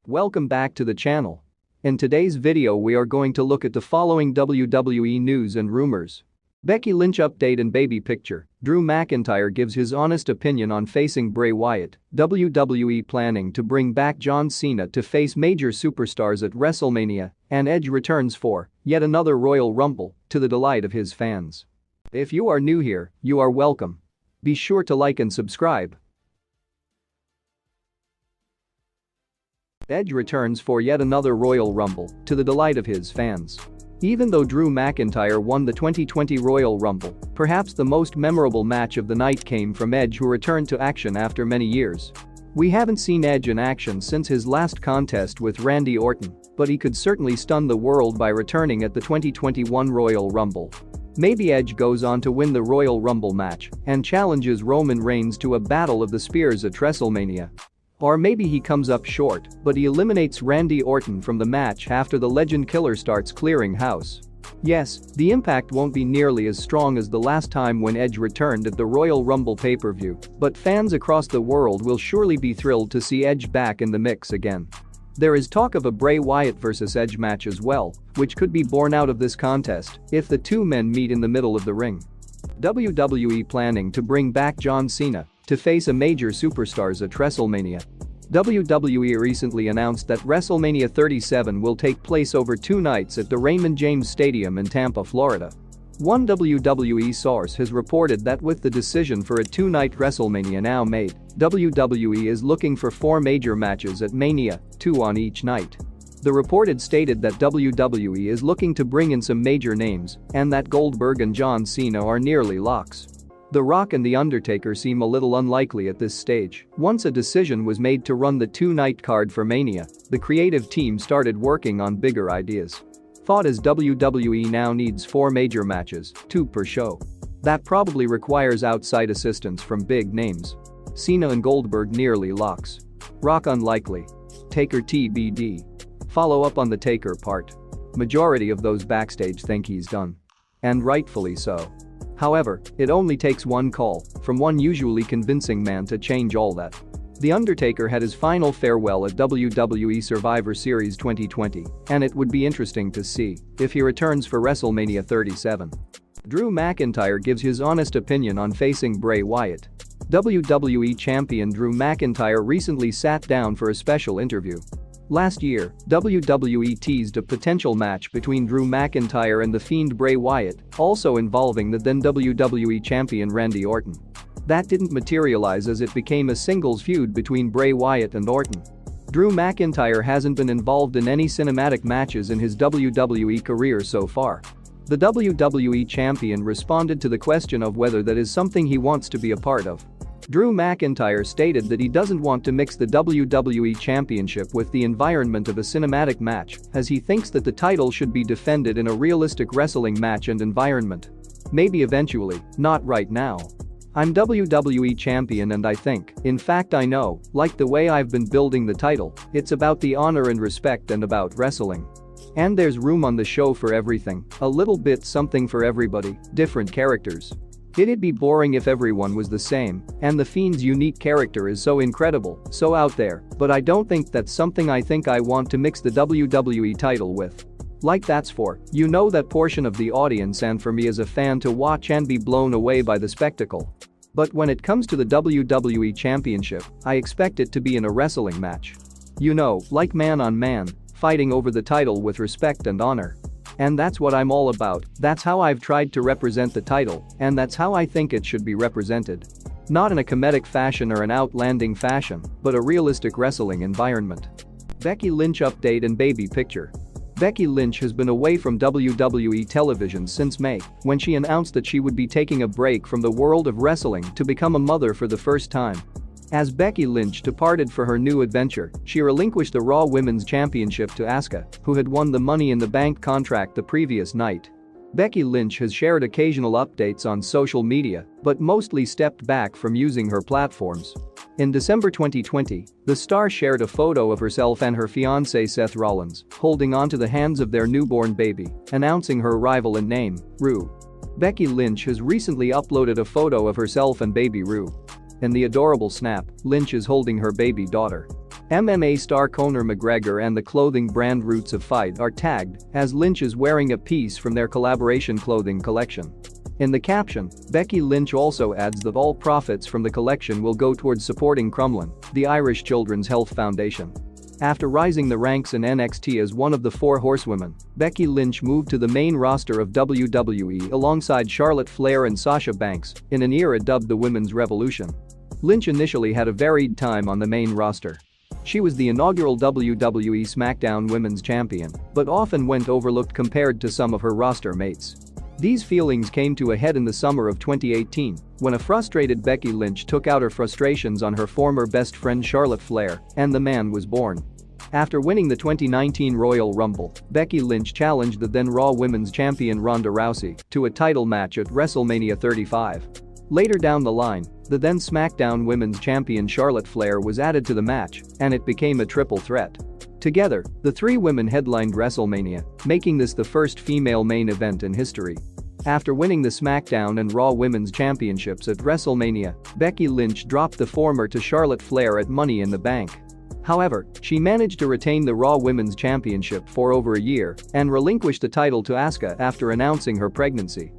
Welcome back to the channel. In today's video we are going to look at the following WWE news and rumors. Becky Lynch update and baby picture. Drew McIntyre gives his honest opinion on facing Bray Wyatt. WWE planning to bring back John Cena to face major superstars at WrestleMania, and Edge returns for yet another Royal Rumble to the delight of his fans. If you are new here, you are welcome. Be sure to like and subscribe. Edge returns for yet another Royal Rumble to the delight of his fans. Even though Drew McIntyre won the 2020 Royal Rumble, perhaps the most memorable match of the night came from Edge, who returned to action after many years. We haven't seen Edge in action since his last contest with Randy Orton, but he could certainly stun the world by returning at the 2021 Royal Rumble. Maybe Edge goes on to win the Royal Rumble match and challenges Roman Reigns to a battle of the spears at WrestleMania. Or maybe he comes up short, but he eliminates Randy Orton from the match after the Legend Killer starts clearing house. Yes, the impact won't be nearly as strong as the last time when Edge returned at the Royal Rumble pay-per-view, but fans across the world will surely be thrilled to see Edge back in the mix again. There is talk of a Bray Wyatt vs Edge match as well, which could be born out of this contest if the two men meet in the middle of the ring. WWE planning to bring back John Cena to face a major superstars at WrestleMania. WWE recently announced that WrestleMania 37 will take place over 2 nights at the Raymond James Stadium in Tampa, Florida. One WWE source has reported that with the decision for a 2-night WrestleMania now made, WWE is looking for 4 major matches at Mania, 2 on each night. The report had stated that WWE is looking to bring in some major names and that Goldberg and John Cena are nearly locks. The Rock and The Undertaker seem a little unlikely at this stage. Once a decision was made to run the 2-night card for Mania, the creative team started working on bigger ideas. Thought as WWE now needs 4 major matches, 2 per show. That probably requires outside assistance from big names. Cena and Goldberg nearly locks. Rock unlikely. Taker TBD. Follow up on the Taker part. Majority of those backstage think he's done. And rightfully so. However, it only takes one call from one usually convincing man to change all that. The Undertaker had his final farewell at WWE Survivor Series 2020, and it would be interesting to see if he returns for WrestleMania 37. Drew McIntyre gives his honest opinion on facing Bray Wyatt. WWE Champion Drew McIntyre recently sat down for a special interview. Last year, WWE teased a potential match between Drew McIntyre and the Fiend Bray Wyatt, also involving the then WWE Champion Randy Orton. That didn't materialize as it became a singles feud between Bray Wyatt and Orton. Drew McIntyre hasn't been involved in any cinematic matches in his WWE career so far. The WWE Champion responded to the question of whether that is something he wants to be a part of. Drew McIntyre stated that he doesn't want to mix the WWE Championship with the environment of a cinematic match, as he thinks that the title should be defended in a realistic wrestling match and environment. Maybe eventually, not right now. I'm WWE Champion and I think, in fact I know, like the way I've been building the title, it's about the honor and respect and about wrestling. And there's room on the show for everything, a little bit something for everybody, different characters. It'd be boring if everyone was the same, and the Fiend's unique character is so incredible, so out there, but I don't think that's something I think I want to mix the WWE title with. Like that's for, you know, that portion of the audience and for me as a fan to watch and be blown away by the spectacle. But when it comes to the WWE Championship, I expect it to be in a wrestling match. You know, like man on man, fighting over the title with respect and honor. And that's what I'm all about, that's how I've tried to represent the title, and that's how I think it should be represented. Not in a comedic fashion or an outlanding fashion, but a realistic wrestling environment. Becky Lynch update and baby picture. Becky Lynch has been away from WWE television since May, when she announced that she would be taking a break from the world of wrestling to become a mother for the first time. As Becky Lynch departed for her new adventure, she relinquished the Raw Women's Championship to Asuka, who had won the Money in the Bank contract the previous night. Becky Lynch has shared occasional updates on social media, but mostly stepped back from using her platforms. In December 2020, the star shared a photo of herself and her fiancé Seth Rollins, holding onto the hands of their newborn baby, announcing her arrival and name, Roux. Becky Lynch has recently uploaded a photo of herself and baby Roux. In the adorable snap, Lynch is holding her baby daughter. MMA star Conor McGregor and the clothing brand Roots of Fight are tagged, as Lynch is wearing a piece from their collaboration clothing collection. In the caption, Becky Lynch also adds that all profits from the collection will go towards supporting Crumlin, the Irish Children's Health Foundation. After rising the ranks in NXT as one of the 4 horsewomen, Becky Lynch moved to the main roster of WWE alongside Charlotte Flair and Sasha Banks in an era dubbed the Women's Revolution. Lynch initially had a varied time on the main roster. She was the inaugural WWE SmackDown Women's Champion, but often went overlooked compared to some of her roster mates. These feelings came to a head in the summer of 2018 when a frustrated Becky Lynch took out her frustrations on her former best friend Charlotte Flair, and the man was born. After winning the 2019 Royal Rumble, Becky Lynch challenged the then Raw Women's Champion Ronda Rousey to a title match at WrestleMania 35. Later down the line, the then SmackDown Women's Champion Charlotte Flair was added to the match, and it became a triple threat. Together, the 3 women headlined WrestleMania, making this the first female main event in history. After winning the SmackDown and Raw Women's Championships at WrestleMania, Becky Lynch dropped the former to Charlotte Flair at Money in the Bank. However, she managed to retain the Raw Women's Championship for over a year and relinquished the title to Asuka after announcing her pregnancy.